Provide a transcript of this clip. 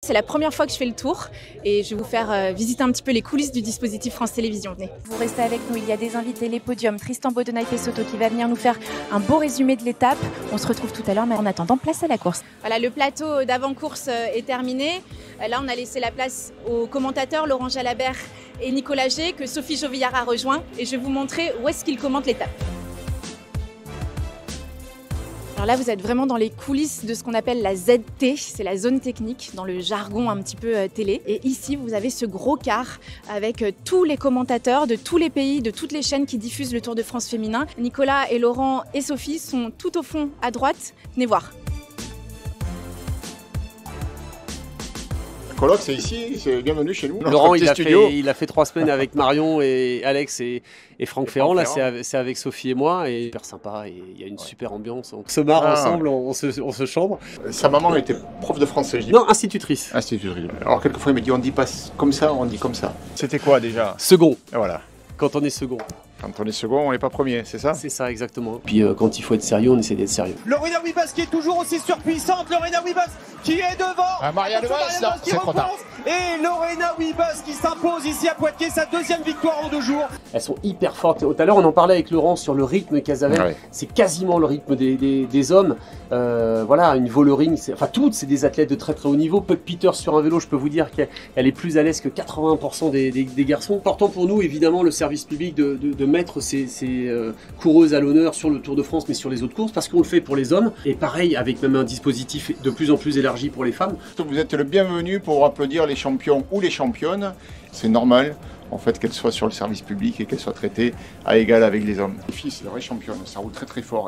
C'est la première fois que je fais le tour et je vais vous faire visiter un petit peu les coulisses du dispositif France Télévisions. Venez. Vous restez avec nous, il y a des invités, les podiums, Tristan Beaudenay-Pesotto qui va venir nous faire un beau résumé de l'étape. On se retrouve tout à l'heure, mais en attendant, place à la course. Voilà, le plateau d'avant-course est terminé. Là, on a laissé la place aux commentateurs Laurent Jalabert et Nicolas G, que Sophie Jovillard a rejoint. Et je vais vous montrer où est-ce qu'ils commentent l'étape. Alors là, vous êtes vraiment dans les coulisses de ce qu'on appelle la ZT, c'est la zone technique, dans le jargon un petit peu télé. Et ici, vous avez ce gros car avec tous les commentateurs de tous les pays, de toutes les chaînes qui diffusent le Tour de France féminin. Nicolas et Laurent et Sophie sont tout au fond à droite. Venez voir. Colloque, c'est ici, c'est bienvenue chez nous. Laurent, il a fait 3 semaines avec Marion et Alex et Franck Ferrand. Là, c'est avec Sophie et moi. Et super sympa, et il y a une super ambiance. On se marre ensemble, on se chambre. Sa maman était prof de français, je dis. Non, institutrice. Institutrice. Alors, quelquefois, il me dit on dit pas comme ça, on dit comme ça. C'était quoi déjà? Second. Et voilà. Quand on est second. Quand on est second, on n'est pas premier, c'est ça? C'est ça, exactement. Puis quand il faut être sérieux, on essaie d'être sérieux. Lorena Wiebes qui est toujours aussi surpuissante. Lorena Wiebes qui est devant. Maria Levas, c'est trop tard. Et Lorena Wiebes qui s'impose ici à Poitiers, sa 2e victoire en 2 jours. Elles sont hyper fortes. Tout à l'heure, on en parlait avec Laurent sur le rythme qu'elles avaient. Ouais. C'est quasiment le rythme des hommes. Voilà, une vollering, enfin toutes, c'est des athlètes de très très haut niveau. Puck Peters sur un vélo, je peux vous dire qu'elle est plus à l'aise que 80% des garçons. Important pour nous, évidemment, le service public de mettre ces coureuses à l'honneur sur le Tour de France, mais sur les autres courses, parce qu'on le fait pour les hommes. Et pareil, avec même un dispositif de plus en plus élargi pour les femmes. Vous êtes le bienvenu pour applaudir les champions ou les championnes. C'est normal, en fait, qu'elles soient sur le service public et qu'elles soient traitées à égal avec les hommes. Les filles, c'est de vraies championnes, ça roule très très fort.